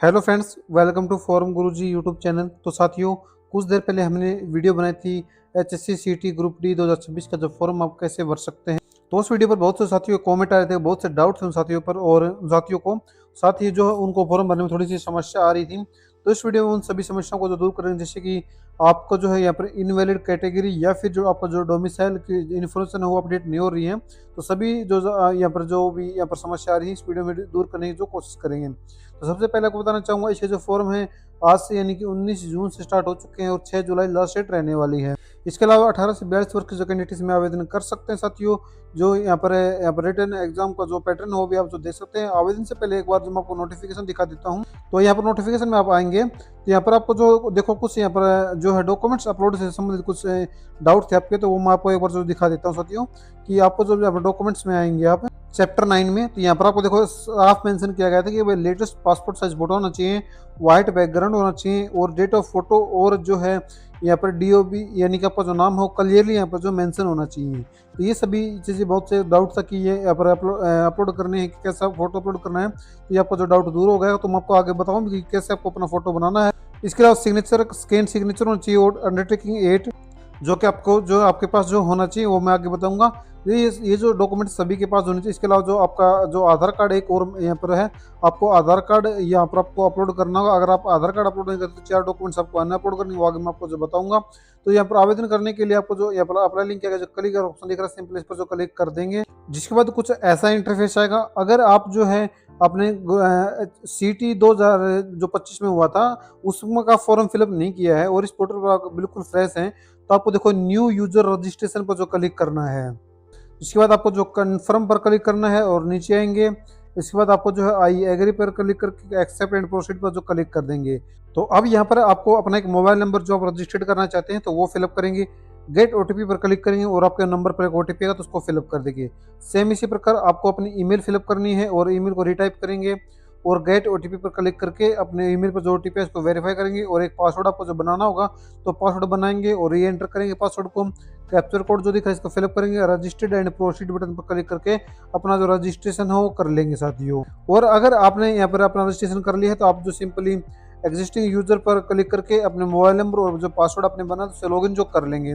Hello friends, welcome to Forum Guruji YouTube channel. तो साथियों, कुछ देर पहले हमने वीडियो बनाई थी एचएससी सीटी ग्रुप डी 2026 का जो फॉर्म आप कैसे भर सकते हैं। तो उस वीडियो पर बहुत से साथियों के कमेंट आए थे, बहुत से डाउट थे उन साथियों पर, और उन साथियों को साथ ही जो है उनको फॉर्म भरने में थोड़ी सी समस्या आ रही थी। तो इस वीडियो में उन सभी समस्याओं को जो दूर करेंगे, जैसे कि आपको जो है यहाँ पर इनवैलिड कैटेगरी या फिर जो आपका जो डोमिसाइल की इन्फॉर्मेशन है वो अपडेट नहीं हो रही है। तो सभी जो यहाँ पर जो भी यहाँ पर समस्या आ रही है, इस वीडियो में दूर करने की जो कोशिश करेंगे। तो सबसे पहले आपको बताना चाहूंगा, इसके जो फॉर्म है आज से यानी कि 19 जून से स्टार्ट हो चुके हैं और 6 जुलाई लास्ट डेट रहने वाली है। इसके अलावा 18 से 42 वर्ष के जो कैंडिडेट इसमें आवेदन कर सकते हैं साथियों। जो यहाँ पर है, यहाँ पर रिटर्न एग्जाम का जो पैटर्न है वो भी आप जो देख सकते हैं। आवेदन से पहले एक बार जो मैं आपको नोटिफिकेशन दिखा देता हूँ। तो यहाँ पर नोटिफिकेशन में आप आएंगे तो यहाँ पर आपको जो देखो कुछ यहाँ पर जो है डॉक्यूमेंट्स अपलोड से संबंधित कुछ डाउट थे आपके, तो वो मैं आपको एक बार जो दिखा देता हूँ साथियों। कि आपको जो यहाँ पर डॉक्यूमेंट्स में आएंगे आप चैप्टर 9 में, तो यहाँ पर आपको देखो साफ मेंशन किया गया था कि भाई लेटेस्ट पासपोर्ट साइज फोटो होना चाहिए, वाइट बैकग्राउंड होना चाहिए, और डेट ऑफ फोटो और जो है यहाँ पर डीओबी यानी कि आपका जो नाम हो क्लियरली यहाँ पर जो मेंशन होना चाहिए। तो ये सभी चीज़ें बहुत से डाउट था कि ये यहाँ पर अपलोड करने हैं कि कैसा फोटो अपलोड करना है। तो ये आपका जो डाउट दूर हो गया, तो मैं आपको आगे बताऊँ कि कैसे आपको अपना फोटो बनाना है। इसके अलावा सिग्नेचर स्कैन सिग्नेचर होना चाहिए और अंडरटेकिंग 8 जो कि आपको जो आपके पास जो होना चाहिए वो मैं आगे बताऊंगा। ये जो डॉक्यूमेंट सभी के पास होने चाहिए। इसके अलावा जो आपका जो आधार कार्ड एक और यहाँ पर है, आपको आधार कार्ड यहाँ पर आपको अपलोड करना होगा। अगर आप आधार कार्ड अपलोड नहीं करते तो 4 डॉक्यूमेंट्स आपको अन्य अपलोड करनी, वो आगे मैं आपको जो बताऊंगा। तो यहाँ पर आवेदन करने के लिए आपको जो यहाँ पर अप्लाई लिंक किया गया, जो क्लिक ऑप्शन दिख रहा है, सिंपल इस पर जो क्लिक कर देंगे, जिसके बाद कुछ ऐसा इंटरफेस आएगा। अगर आप जो है अपने सीटी 2025 में हुआ था उसमें का फॉर्म फिलअप नहीं किया है और इस पोर्टल पर आप बिल्कुल फ्रेश हैं, तो आपको देखो न्यू यूजर रजिस्ट्रेशन पर जो क्लिक करना है। इसके बाद आपको जो कन्फर्म पर क्लिक करना है और नीचे आएंगे। इसके बाद आपको जो है आई एग्री पर क्लिक करके एक्सेप्ट एंड प्रोसीड पर जो क्लिक कर देंगे। तो अब यहाँ पर आपको अपना एक मोबाइल नंबर जो आप रजिस्टर्ड करना चाहते हैं तो वो फिलअप करेंगे। गेट ओटीपी पर क्लिक करेंगे और आपके नंबर पर एक ओटीपी आएगा तो उसको फिलअप कर देंगे। सेम इसी प्रकार आपको अपनी ईमेल फिलअप करनी है और ईमेल को रिटाइप करेंगे और गेट ओटीपी पर क्लिक करके अपने ईमेल पर जो ओटीपी है उसको वेरीफाई करेंगे और एक पासवर्ड आपको जो बनाना होगा तो पासवर्ड बनाएंगे और री एंटर करेंगे पासवर्ड को। कैप्चर कोड जो दिखा है इसको फिलअप करेंगे, रजिस्टर्ड एंड प्रोसीड बटन पर क्लिक करके अपना जो रजिस्ट्रेशन है वो कर लेंगे साथियों। और अगर आपने यहाँ पर अपना रजिस्ट्रेशन कर लिया है तो आप जो सिंपली एग्जिस्टिंग यूजर पर क्लिक करके अपने मोबाइल नंबर और जो पासवर्ड आपने बना तो उसे लॉगिन जो कर लेंगे।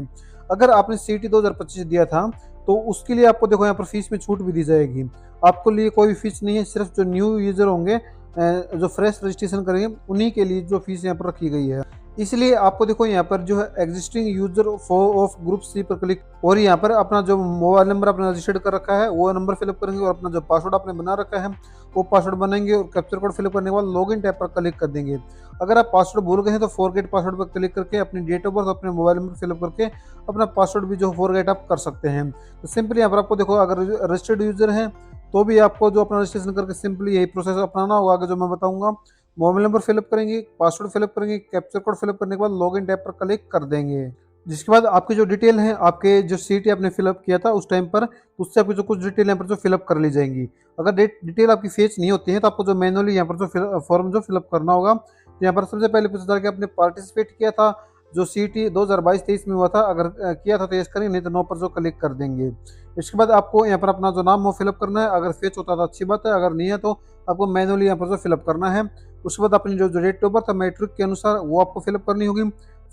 अगर आपने सीटी 2025 दिया था तो उसके लिए आपको देखो यहाँ पर फीस में छूट भी दी जाएगी। आपको लिए कोई भी फीस नहीं है, सिर्फ जो न्यू यूजर होंगे जो फ्रेश रजिस्ट्रेशन करेंगे उन्हीं के लिए जो फीस यहाँ पर रखी गई है। इसलिए आपको देखो यहाँ पर जो है existing user of group C पर क्लिक और यहाँ पर अपना जो मोबाइल नंबर आपने रजिस्टर्ड कर रखा है वो नंबर फिलअप करेंगे और अपना जो पासवर्ड आपने बना रखा है वो पासवर्ड बनाएंगे और कैप्चर कोड फिलअप करने के बाद लॉगिन टैब पर क्लिक कर देंगे। अगर आप पासवर्ड भूल गए हैं तो फॉरगेट पासवर्ड पर क्लिक करके अपनी डेट ऑफ बर्थ अपने मोबाइल नंबर फिलअप करके अपना पासवर्ड भी जो फॉरगेट आप कर सकते हैं। तो सिंपली यहाँ पर आपको देखो अगर रजिस्टर्ड यूजर है तो भी आपको जो अपना रजिस्ट्रेशन करके सिंपली यही प्रोसेस अपनाना होगा आगे जो मैं बताऊंगा। मोबाइल नंबर फिलअप करेंगे, पासवर्ड फिलअप करेंगे, कैप्चर कोड फिलअप करने के बाद लॉगिन टैब पर क्लिक कर देंगे। जिसके बाद आपकी जो डिटेल है, आपके जो सीट आपने फिलअप किया था उस टाइम पर, तो उससे आपकी जो कुछ डिटेल यहाँ पर जो फिलअप कर ली जाएंगी। अगर डिटेल आपकी फेच नहीं होती है तो आपको जो मैनुअली यहाँ पर जो फॉर्म जो फिलअप करना होगा। तो यहाँ पर सबसे पहले पूछा था कि आपने पार्टिसिपेट किया था जो सीटी 2022-23 में हुआ था, अगर किया था तो यस करेंगे, नहीं तो नो पर जो क्लिक कर देंगे। इसके बाद आपको यहाँ पर अपना जो नाम वो फिलअप करना है। अगर फेच होता तो अच्छी बात है, अगर नहीं है तो आपको मैनुअली यहाँ पर जो फिलअप करना है। उसके बाद अपनी जो डेट ऑफ बर्थ है मैट्रिक के अनुसार वो आपको फिलअप करनी होगी।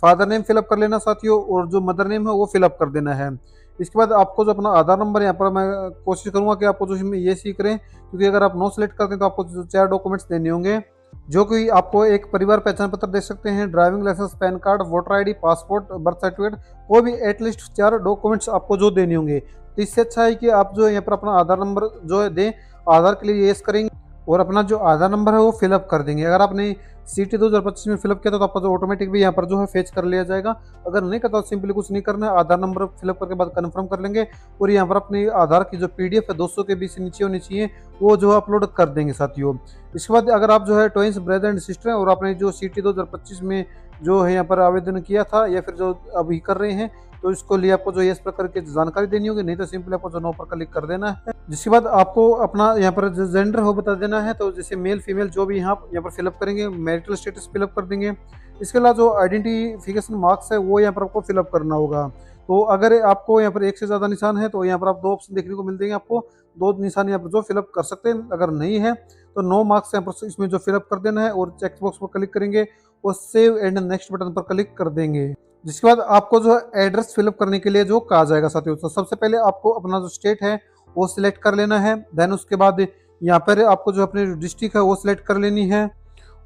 फादर नेम फिलअप कर लेना साथियों और जो मदर नेम है वो फिलअप कर देना है। इसके बाद आपको जो अपना आधार नंबर यहाँ पर मैं कोशिश करूंगा कि आपको जो इसमें ये सीख रहे हैं, क्योंकि अगर आप नो सेलेक्ट करते हैं तो आपको जो 4 डॉक्यूमेंट्स देने होंगे, जो कि आपको एक परिवार पहचान पत्र दे सकते हैं, driving licence, PAN card, voter ID, passport, birth certificate, कोई भी एटलीस्ट 4 डॉक्यूमेंट्स आपको जो देने होंगे। तो इससे अच्छा है कि आप जो यहाँ पर अपना आधार नंबर जो है दें, आधार के लिए यस करेंगे और अपना जो आधार नंबर है वो फिलअप कर देंगे। अगर आपने सीटी 2025 में फिलअप किया था तो आपका जो ऑटोमेटिक भी यहाँ पर जो है फेच कर लिया जाएगा। अगर नहीं करता तो सिंपली कुछ नहीं करना है, आधार नंबर फिलअप करके बाद कन्फर्म कर लेंगे और यहाँ पर अपनी आधार की जो पीडीएफ है 200 के बीच से नीचे होनी चाहिए, वो जो है अपलोड कर देंगे साथियों। इसके बाद अगर आप जो है ट्विंस ब्रदर एंड सिस्टर हैं और आपने जो सीटी 2025 में जो है यहाँ पर आवेदन किया था या फिर जो अभी कर रहे हैं, तो इसको लिए आपको जो इस प्रकार की जानकारी देनी होगी, नहीं तो सिंपली आपको जो नो पर क्लिक कर देना है। जिसके बाद आपको अपना यहाँ पर जो जेंडर हो बता देना है, तो जैसे मेल फीमेल जो भी यहाँ पर फिलअप करेंगे, मैरिटल स्टेटस फिलअप कर देंगे। इसके अलावा जो आइडेंटिफिकेशन मार्क्स है वो यहाँ पर आपको फिलअप करना होगा। तो अगर आपको यहाँ पर एक से ज़्यादा निशान है तो यहाँ पर आप 2 ऑप्शन देखने को मिल देंगे, आपको 2 निशान यहाँ पर जो फिलअप कर सकते हैं। अगर नहीं है तो 9 मार्क्स यहाँ पर इसमें जो फिलअप कर देना है और चेक बॉक्स पर क्लिक करेंगे और सेव एंड नेक्स्ट बटन पर क्लिक कर देंगे। जिसके बाद आपको जो है एड्रेस फिलअप करने के लिए जो कहा जाएगा साथियों, तो सबसे पहले आपको अपना जो स्टेट है वो सिलेक्ट कर लेना है। देन उसके बाद यहाँ पर आपको जो अपनी डिस्ट्रिक्ट है वो सिलेक्ट कर लेनी है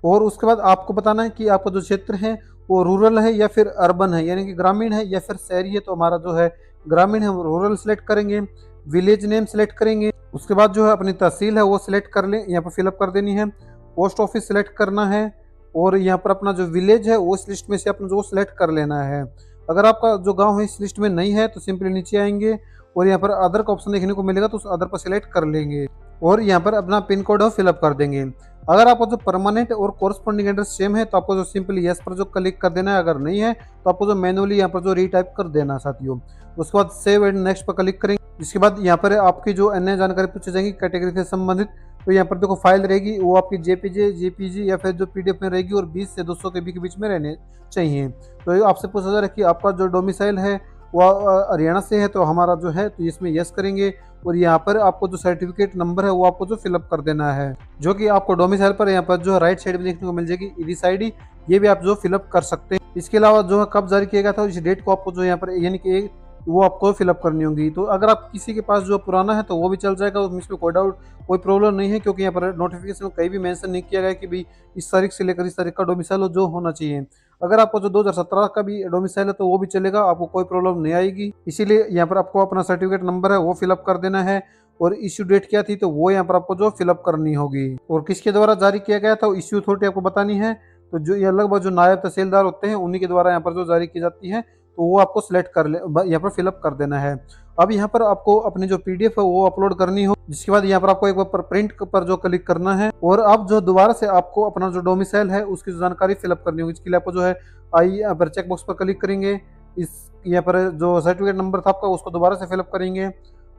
और उसके बाद आपको बताना है कि आपका जो क्षेत्र है वो रूरल है या फिर अर्बन है, यानी कि ग्रामीण है या फिर शहरी है। तो हमारा जो है ग्रामीण है, रूरल सेलेक्ट करेंगे। विलेज नेम सेलेक्ट करेंगे। उसके बाद जो है अपनी तहसील है वो सिलेक्ट कर लें, यहाँ पर फिलअप कर देनी है। पोस्ट ऑफिस सिलेक्ट करना है और यहाँ पर अपना जो विलेज है वो इस लिस्ट में से अपना जो सिलेक्ट कर लेना है। अगर आपका जो गांव है इस लिस्ट में नहीं है तो सिंपली नीचे आएंगे और यहाँ पर अदर का ऑप्शन देखने को मिलेगा तो उस अदर पर सिलेक्ट कर लेंगे और यहाँ पर अपना पिन कोड है फिलअप कर देंगे। अगर आपका जो परमानेंट और कोरस्पॉन्डिंग एड्रेस सेम है तो आपको जो सिंपली यस पर जो क्लिक कर देना है। अगर नहीं है तो आपको जो मैनुअली यहाँ पर जो रीटाइप कर देना है साथियों। उसके बाद सेव एंड नेक्स्ट पर क्लिक करेंगे। इसके बाद यहाँ पर आपकी जो अन्य जानकारी पूछी जाएगी कैटेगरी से संबंधित, तो यहाँ पर देखो फाइल रहेगी वो आपकी जेपीजी या फिर जो पीडीएफ में रहेगी और 20 से 200 KB के बीच में रहने चाहिए। तो ये आपसे पूछा जा रहा है कि आपका जो डोमिसाइल है वो हरियाणा से है, तो हमारा जो है तो इसमें यस करेंगे और यहाँ पर आपको जो सर्टिफिकेट नंबर है वो आपको जो फिलअप कर देना है, जो कि आपको डोमिसाइल पर यहाँ पर जो राइट साइड में देखने को मिल जाएगी ईडीस आईडी, ये भी आप जो फिलअप कर सकते हैं। इसके अलावा जो है कब जारी किया गया था इस डेट को आपको जो यहाँ पर यानी कि वो आपको फिलअप करनी होगी। तो अगर आप किसी के पास जो पुराना है तो वो भी चल जाएगा, उसमें कोई डाउट कोई प्रॉब्लम नहीं है, क्योंकि यहाँ पर नोटिफिकेशन में कहीं भी मेंशन नहीं किया गया कि भाई इस तारीख से लेकर इस तारीख का डोमिसाइल जो होना चाहिए। अगर आपको जो 2017 का भी डोमिसाइल है तो वो भी चलेगा, आपको कोई प्रॉब्लम नहीं आएगी। इसीलिए यहाँ पर आपको अपना सर्टिफिकेट नंबर है वो फिलअप कर देना है और इश्यू डेट क्या थी तो वो यहाँ पर आपको जो फिलअप करनी होगी और किसके द्वारा जारी किया गया था इश्यू अथॉरिटी आपको बतानी है। तो जो ये लगभग जो नायब तहसीलदार होते हैं उन्हीं के द्वारा यहाँ पर जो जारी की जाती है तो वो आपको सिलेक्ट कर ले, यहाँ पर फिलअप कर देना है। अब यहाँ पर आपको अपनी जो पीडीएफ है वो अपलोड करनी हो, जिसके बाद यहाँ पर आपको एक बार प्रिंट पर जो क्लिक करना है और अब जो दोबारा से आपको अपना जो डोमिसाइल है उसकी जानकारी फिलअप करनी होगी। इसके लिए आपको जो है आई यहाँ पर चेक बॉक्स पर क्लिक करेंगे, इस यहाँ पर जो सर्टिफिकेट नंबर था आपका उसको दोबारा से फिलअप करेंगे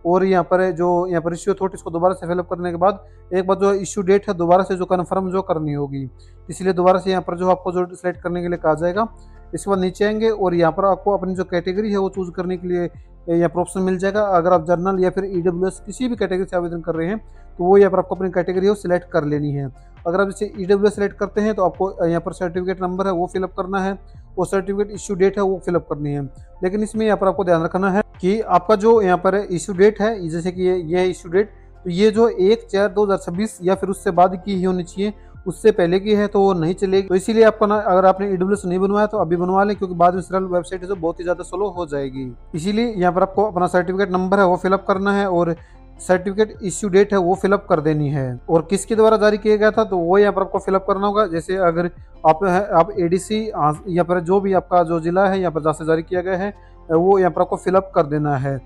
और यहाँ पर इश्यू अथॉरिटी इसको दोबारा से फिलअप करने के बाद एक बार जो इश्यू डेट है दोबारा से जो कन्फर्म जो करनी होगी, इसलिए दोबारा से यहाँ पर जो आपको जो सिलेक्ट करने के लिए कहा जाएगा। इसके बाद नीचे आएंगे और यहाँ पर आपको अपनी जो कैटेगरी है वो चूज करने के लिए यहाँ पर ऑप्शन मिल जाएगा। अगर आप जर्नल या फिर ईडब्ल्यूएस किसी भी कैटेगरी से आवेदन कर रहे हैं तो वो यहाँ पर आपको अपनी कैटेगरी है वो सिलेक्ट कर लेनी है। अगर आप जैसे ईडब्ल्यूएस सिलेक्ट करते हैं तो आपको यहाँ पर सर्टिफिकेट नंबर है वो फिलअप करना है और सर्टिफिकेट इश्यू डेट है वो फिलअप करनी है। लेकिन इसमें यहाँ पर आपको ध्यान रखना है कि आपका जो यहाँ पर इश्यू डेट है, जैसे कि ये इश्यू डेट, तो ये जो 1/4/2026 या फिर उससे बाद की ही होनी चाहिए, उससे पहले की है तो वो नहीं चलेगी। तो इसीलिए आपको ना अगर आपने ईडब्ल्यूएस नहीं बनवाया तो अभी बनवा लें, क्योंकि बाद में सरल वेबसाइट है जो बहुत ही ज़्यादा स्लो हो जाएगी। इसीलिए यहाँ पर आपको अपना सर्टिफिकेट नंबर है वो फिलअप करना है और सर्टिफिकेट इश्यू डेट है वो फिलअप कर देनी है। और किसके द्वारा जारी किया गया था तो वो यहाँ पर आपको फिलअप करना होगा। जैसे अगर आप एडीसी यहाँ पर जो भी आपका जो जिला है यहाँ पर जहाँ से जारी किया गया है वो यहाँ पर आपको फिलअप कर देना है।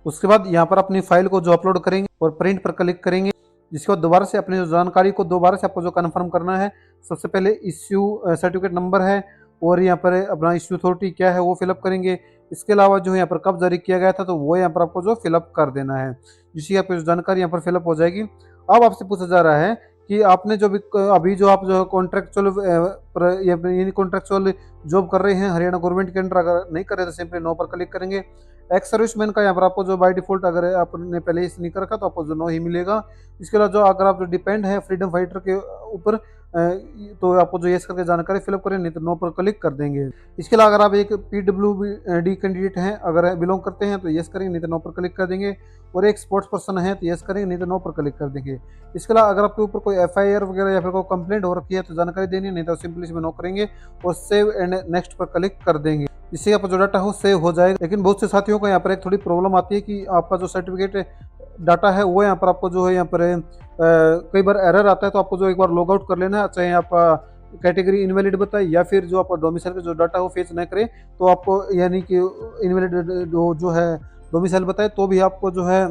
उसके बाद यहाँ पर अपनी फाइल को जो अपलोड करेंगे और प्रिंट पर क्लिक करेंगे, जिसके बाद दोबारा से अपनी जानकारी को दोबारा से आपको जो कन्फर्म करना है, सबसे पहले इश्यू सर्टिफिकेट नंबर है और यहाँ पर अपना इश्यू अथॉरिटी क्या है वो फिलअप करेंगे। इसके अलावा जो यहाँ पर कब जारी किया गया था तो वो यहाँ पर आपको जो फिलअप कर देना है, जिसकी आपकी जानकारी यहाँ पर फिलअप हो जाएगी। अब आपसे पूछा जा रहा है कि आपने जो अभी जो आप जो कॉन्ट्रेक्चुअल कॉन्ट्रेक्चुअल जॉब कर रहे हैं हरियाणा गवर्नमेंट के अंडर, अगर नहीं कर रहे तो सिंपली नो पर क्लिक करेंगे। एक्स सर्विसमैन का यहाँ पर आपको जो बाय डिफॉल्ट अगर आपने पहले इसे नहीं कर रखा तो आपको जो नो ही मिलेगा। इसके अलावा जो अगर आप जो डिपेंड है फ्रीडम फाइटर के ऊपर तो आपको जो यस करके जानकारी फिलअप करें, नहीं तो नो पर क्लिक कर देंगे। इसके अलावा अगर आप एक PWD कैंडिडेट हैं अगर बिलोंग करते हैं तो यस करेंगे, नहीं तो नो पर क्लिक कर देंगे। और एक स्पोर्ट्स पर्सन है तो यस करेंगे, नहीं तो नो पर क्लिक कर देंगे। इसके अलावा अगर आपके ऊपर कोई FIR वगैरह या फिर कोई कंप्लेंट हो रखी है तो जानकारी देनी है, नहीं तो सिंपली इसमें नो करेंगे और सेव एंड नेक्स्ट पर क्लिक कर देंगे। इससे आपका जो डाटा हो सेव हो जाएगा। लेकिन बहुत से साथियों को यहाँ पर एक थोड़ी प्रॉब्लम आती है कि आपका जो सर्टिफिकेट डाटा है वो यहाँ पर आपको जो है यहाँ पर कई बार एरर आता है, तो आपको जो एक बार लॉग आउट कर लेना है, चाहे आपका कैटेगरी इनवैलिड बताए या फिर जो आपका डोमिसाइल का जो डाटा हो फेच न करे तो आपको यानी कि इनवैलिड जो है डोमिसाइल बताए तो भी आपको जो है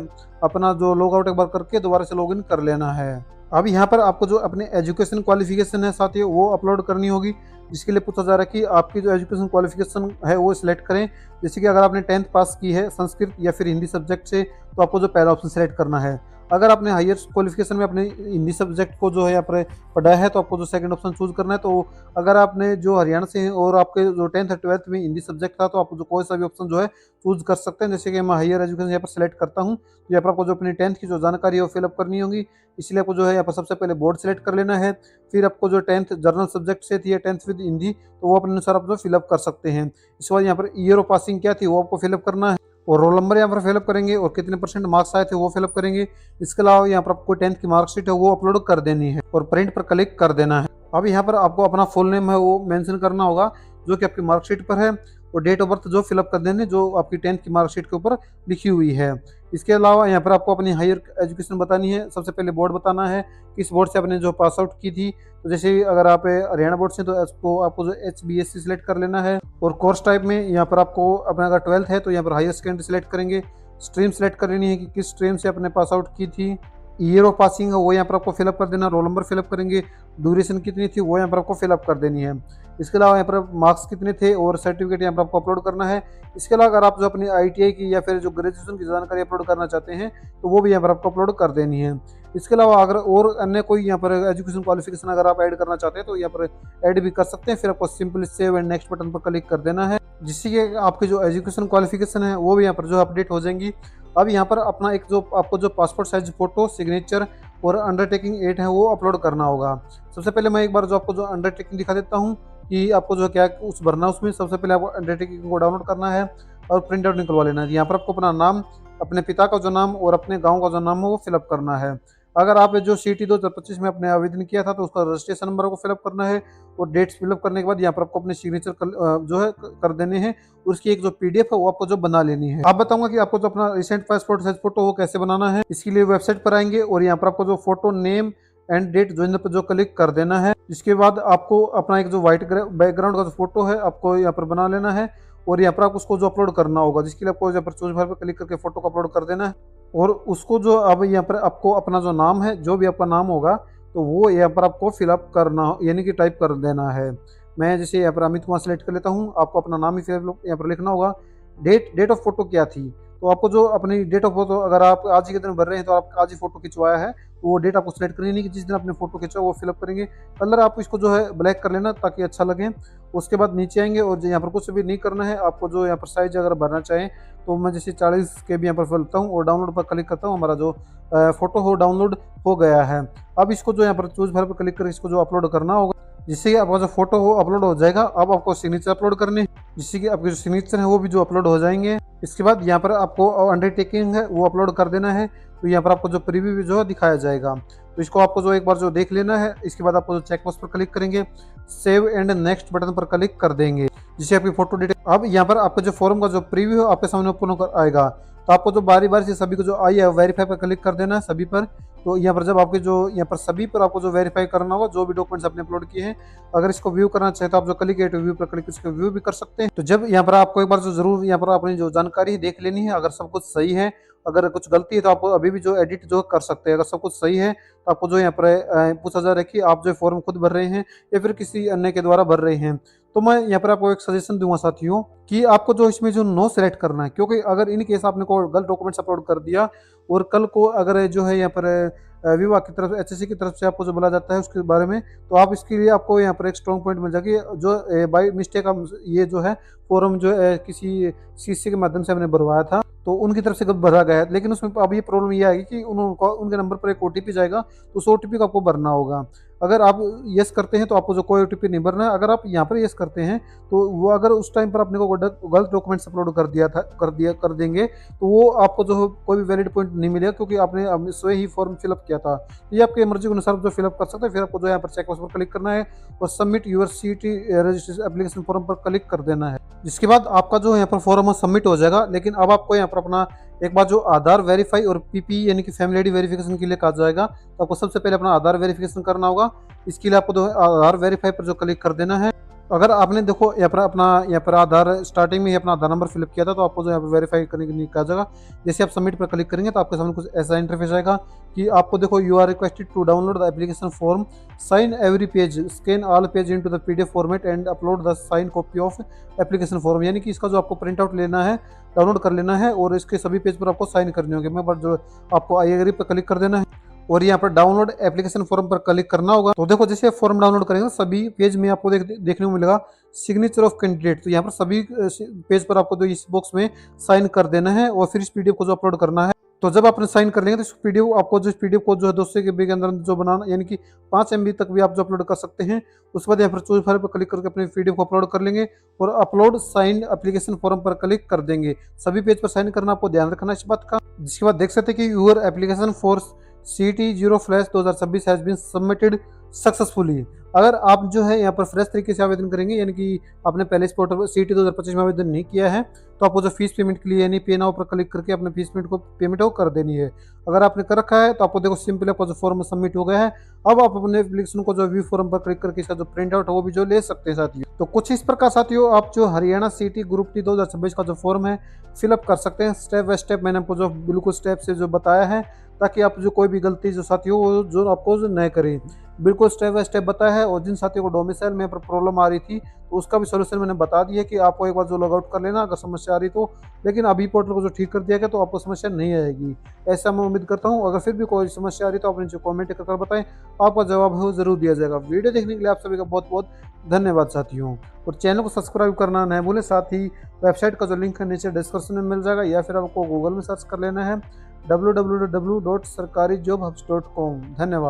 अपना जो लॉग आउट एक बार करके दोबारा से लॉगिन कर लेना है। अब यहाँ पर आपको जो अपनी एजुकेशन क्वालिफिकेशन है साथियों वो अपलोड करनी होगी, जिसके लिए पूछा जा रहा है कि आपकी जो एजुकेशन क्वालिफिकेशन है वो सिलेक्ट करें। जैसे कि अगर आपने 10th पास की है संस्कृत या फिर हिंदी सब्जेक्ट से तो आपको जो पहला ऑप्शन सेलेक्ट करना है। अगर आपने हायर क्वालिफिकेशन में अपने हिंदी सब्जेक्ट को जो है यहाँ पर पढ़ा है तो आपको जो सेकंड ऑप्शन चूज करना है। तो अगर आपने जो हरियाणा से हैं और आपके जो 10th 12th में हिंदी सब्जेक्ट था तो आप जो कोई सा भी ऑप्शन जो है चूज कर सकते हैं। जैसे कि मैं हायर एजुकेशन यहाँ पर सेलेक्ट करता हूँ, तो यहाँ पर आपको जो अपनी 10th की जो जानकारी है वो फिलअप करनी होगी। इसलिए आपको जो है यहाँ पर सबसे पहले बोर्ड सेलेक्ट कर लेना है। फिर आपको जो 10th जर्नल सब्जेक्ट से थी या 10th विद हिंदी, तो वो अपने अनुसार आप जो फिलअप कर सकते हैं। इसके बाद यहाँ पर ईयर ऑफ पासिंग क्या थी वो आपको फिलअप करना है, और रोल नंबर यहाँ पर फिलअप करेंगे, और कितने % मार्क्स आए थे वो फिलअप करेंगे। इसके अलावा यहाँ पर आपको 10th की मार्कशीट है वो अपलोड कर देनी है और प्रिंट पर क्लिक कर देना है। अब यहाँ पर आपको अपना फुल नेम है वो मेंशन करना होगा जो कि आपकी मार्कशीट पर है, और डेट ऑफ बर्थ जो फिलअप कर देनी जो आपकी 10th की मार्कशीट के ऊपर लिखी हुई है। इसके अलावा यहाँ पर आपको अपनी हायर एजुकेशन बतानी है। सबसे पहले बोर्ड बताना है, किस बोर्ड से आपने जो पास आउट की थी। तो जैसे अगर आप हरियाणा बोर्ड से तो आपको जो HBSC सिलेक्ट कर लेना है, और कोर्स टाइप में यहाँ पर आपको अपना अगर 12th है तो यहाँ पर हायर सेकेंडरी सिलेक्ट करेंगे। स्ट्रीम सेलेक्ट कर लेनी है कि किस स्ट्रीम से आपने पास आउट की थी। ईयर ऑफ पासिंग है वो यहाँ पर आपको फिलअप कर देना, रोल नंबर फिलअप करेंगे, ड्यूरेशन कितनी थी वो यहाँ पर आपको फिलअप कर देनी है। इसके अलावा यहाँ पर मार्क्स कितने थे और सर्टिफिकेट यहाँ पर आपको अपलोड करना है। इसके अलावा अगर आप जो अपनी ITI की या फिर जो ग्रेजुएशन की जानकारी अपलोड करना चाहते हैं तो वो भी यहाँ पर आपको अपलोड कर देनी है। इसके अलावा अगर और अन्य कोई यहाँ पर एजुकेशन क्वालिफिकेशन अगर आप ऐड करना चाहते हैं तो यहाँ पर ऐड भी कर सकते हैं। फिर आपको simply save and next button पर क्लिक कर देना है, जिससे कि आपकी जो एजुकेशन क्वालिफिकेशन है वो भी यहाँ पर जो अपडेट हो जाएंगी। अब यहाँ पर अपना एक जो आपको जो पासपोर्ट साइज फोटो, सिग्नेचर और अंडरटेकिंग 8 है वो अपलोड करना होगा। सबसे पहले मैं एक बार जो आपको जो अंडरटेकिंग दिखा देता हूँ कि आपको जो क्या उस भरना है। उसमें सबसे पहले आपको अंडरटेकिंग को डाउनलोड करना है और प्रिंट आउट निकलवा लेना है। यहाँ पर आपको अपना नाम, अपने पिता का जो नाम और अपने गाँव का जो नाम है वो फिलअप करना है। अगर आप जो CT 2025 में अपने आवेदन किया था तो उसका रजिस्ट्रेशन नंबर को फिलअप करना है, और डेट्स फिलअप करने के बाद यहाँ पर आपको अपने सिग्नेचर जो है कर देने हैं, और उसकी एक जो PDF है वो आपको जो बना लेनी है। आप बताऊंगा कि आपको जो अपना रिसेंट पासपोर्ट साइज फोटो वो कैसे बनाना है। इसके लिए वेबसाइट पर आएंगे और यहाँ पर आपको जो फोटो नेम एंड डेट जो पर जो क्लिक कर देना है। इसके बाद आपको अपना एक जो व्हाइट बैकग्राउंड का जो फोटो है आपको यहाँ पर बना लेना है, और यहाँ पर आप उसको जो अपलोड करना होगा, जिसके लिए आपको यहाँ पर चूज फाइल पर क्लिक करके फोटो को अपलोड कर देना है। और उसको जो अब यहाँ पर आपको अपना जो नाम है, जो भी आपका नाम होगा तो वो यहाँ पर आपको फिलअप करना यानी कि टाइप कर देना है। मैं जैसे यहाँ पर अमित कुमार सेलेक्ट कर लेता हूँ, आपको अपना नाम ही फिर यहाँ पर लिखना होगा। डेट ऑफ फोटो क्या थी, तो आपको जो अपनी डेट ऑफ फोटो अगर आप आज ही के दिन भर रहे हैं तो आप आज ही फोटो खिंचवाया है तो वो डेट आपको सेलेक्ट करनी नहीं कि जिस दिन आपने फोटो खींचा वो फिलअप करेंगे। कलर आप इसको जो है ब्लैक कर लेना ताकि अच्छा लगे। उसके बाद नीचे आएंगे और यहाँ पर कुछ भी नहीं करना है। आपको जो यहाँ पर साइज अगर भरना चाहें तो मैं जैसे 40 KB यहाँ पर फिलता हूँ और डाउनलोड पर क्लिक करता हूँ। हमारा जो फोटो हो डाउनलोड हो गया है। अब इसको जो यहाँ पर चूज फाइल पर क्लिक कर इसको जो अपलोड करना होगा, जिससे कि आपका जो फोटो हो अपलोड हो जाएगा। अब आपको सिग्नेचर अपलोड करने, जिससे कि आपके जो सिग्नेचर है वो भी जो अपलोड हो जाएंगे। इसके बाद यहाँ पर आपको अंडरटेकिंग है वो अपलोड कर देना है, तो यहाँ पर आपको जो प्रीव्यू भी जो है दिखाया जाएगा। तो इसको आपको जो एक बार जो देख लेना है। इसके बाद आपको जो चेक बॉक्स पर क्लिक करेंगे, सेव एंड नेक्स्ट बटन पर क्लिक कर देंगे, जिससे आपकी फोटो डिटेल। अब यहाँ पर आपका जो फॉर्म का जो प्रीव्यू है आपके सामने ओपन होकर आएगा। तो आपको जो बारी बारी से सभी को जो आई है वेरीफाई पर क्लिक कर देना है सभी पर। तो यहाँ पर जब आपके जो यहाँ पर सभी पर आपको जो वेरीफाई करना होगा जो भी डॉक्यूमेंट्स आपने अपलोड किए हैं। अगर इसको व्यू करना चाहे तो आप जो क्लिक है व्यू पर क्लिक इसको व्यू भी कर सकते हैं। तो जब यहाँ पर आपको एक बार जो जरूर यहाँ पर अपनी जो जानकारी देख लेनी है। अगर सब कुछ सही है, अगर कुछ गलती है तो आप अभी भी जो एडिट जो कर सकते हैं। अगर सब कुछ सही है तो आपको जो यहाँ पर पूछा जा रहा है कि आप जो फॉर्म खुद भर रहे हैं या फिर किसी अन्य के द्वारा भर रहे हैं। तो मैं यहाँ पर आपको एक सजेशन दूंगा साथियों कि आपको जो इसमें जो नो सेलेक्ट करना है, क्योंकि अगर इन केस आपने को गलत डॉक्यूमेंट्स अपलोड कर दिया और कल को अगर जो है यहाँ पर विभाग की तरफ HSC की तरफ से आपको जो बोला जाता है उसके बारे में, तो आप इसके लिए आपको यहाँ पर एक स्ट्रॉन्ग पॉइंट मिल जाएगी। जो बाई मिस्टेक ये जो है फॉर्म जो है किसी CC के माध्यम से हमने भरवाया था तो उनकी तरफ से गलत भरा गया है। लेकिन उसमें अब ये प्रॉब्लम ये आएगी कि उनके नंबर पर एक OTP जाएगा, तो उस OTP को आपको भरना होगा। अगर आप यस करते हैं तो आपको जो कोई OTP नहीं भरना है। अगर आप यहाँ पर यस करते हैं तो वो अगर उस टाइम पर आपने को गलत डॉक्यूमेंट्स अपलोड कर देंगे तो वो आपको जो कोई भी वैलिड पॉइंट नहीं मिलेगा, क्योंकि आपने स्वयं ही फॉर्म फिलअप किया था। तो ये आपके मर्जी के अनुसार जो फिलअप कर सकते हैं। फिर आपको जो यहाँ पर चेक बॉक्स पर क्लिक करना है और submit your CT registration application form पर क्लिक कर देना है, जिसके बाद आपका जो यहाँ पर फॉर्म सबमिट हो जाएगा। लेकिन अब आपको यहाँ पर अपना एक बार जो आधार वेरीफाई और PP यानी कि फैमिली आईडी वेरिफिकेशन के लिए कहा जाएगा, तो आपको सबसे पहले अपना आधार वेरिफिकेशन करना होगा। इसके लिए आपको जो आधार वेरीफाई पर जो क्लिक कर देना है। अगर आपने देखो यहाँ पर आधार स्टार्टिंग में ही अपना आधार नंबर फिलअप किया था तो आपको जो यहाँ पर वेरीफाई करने के लिए कहा जाएगा। जैसे आप सबमिट पर क्लिक करेंगे तो आपके सामने कुछ ऐसा इंटरफेस आएगा कि आपको देखो you are requested to download the application form, sign every page, scan all page into the PDF format and upload the sign copy of application form. यानी कि इसका जो आपको प्रिंट आउट लेना है, डाउनलोड कर लेना है और इसके सभी पेज पर आपको साइन करने होंगे। मैं पर जो आपको आई एग्री पर क्लिक कर देना है और यहाँ पर डाउनलोड एप्लीकेशन फॉर्म पर क्लिक करना होगा। तो देखो जैसे आप फॉर्म डाउनलोड करेंगे सभी पेज में आपको देखने को मिलेगा सिग्नेचर ऑफ कैंडिडेट। तो यहाँ पर सभी पेज पर आपको जो इस बॉक्स में साइन कर देना है और फिर इस पीडीएफ को जो अपलोड करना है। तो जब आपने साइन कर लेंगे तो इस पीडीएफ आपको जो पीडीएफ को जो है 200 के के अंदर जो बनाना, यानी कि 5 MB तक भी आप जो अपलोड कर सकते हैं। उसके बाद यहाँ पर चूज फाइल पर क्लिक करके अपने पीडीएफ को अपलोड कर लेंगे और अपलोड साइन एप्लीकेशन फॉर्म पर क्लिक कर देंगे। सभी पेज पर साइन करना आपको ध्यान रखना इस बात का। जिसके बाद देख सकते हैं कि your application for CT 0/2026 has been submitted successfully. अगर आप जो है यहाँ पर फ्रेश तरीके से आवेदन करेंगे, यानी कि आपने पहले इस पोर्टल पर CT 2025 में आवेदन नहीं किया है, तो आपको जो फीस पेमेंट के लिए यानी पे नाउ पर क्लिक करके अपने फीस पेमेंट को कर देनी है। अगर आपने कर रखा है तो आपको देखो सिंपल आपका जो फॉर्म सबमिट हो गया है। अब आप अपने एप्लीकेशन को जो व्यू फॉर्म पर क्लिक करके इसका जो प्रिंट आउट है वो भी जो ले सकते हैं साथियों। तो कुछ इस प्रकार साथियों आप जो हरियाणा CT ग्रुप D 2026 का जो फॉर्म है फिलअप कर सकते हैं। स्टेप बाय स्टेप मैंने आपको जो बिल्कुल स्टेप से जो बताया है, ताकि आप जो कोई भी गलती जो साथियों वो जो आपको जो न करें, बिल्कुल स्टेप बाय स्टेप बताया है। और जिन साथियों को डोमिसाइल में पर प्रॉब्लम आ रही थी तो उसका भी सोल्यूशन मैंने बता दिया कि आपको एक बार जो लॉग आउट कर लेना अगर समस्या आ रही तो। लेकिन अभी पोर्टल को जो ठीक कर दिया गया तो आपको समस्या नहीं आएगी, ऐसा मैं उम्मीद करता हूँ। अगर फिर भी कोई समस्या आ रही तो आप नीचे कॉमेंट कर बताएं, आपका जवाब है वो जरूर दिया जाएगा। वीडियो देखने के लिए आप सभी का बहुत बहुत धन्यवाद साथियों। और चैनल को सब्सक्राइब करना न भूलें। साथ ही वेबसाइट का जो लिंक है नीचे डिस्क्रिप्शन में मिल जाएगा, या फिर आपको गूगल में सर्च कर लेना है www.sarkarijobhubs.com। धन्यवाद।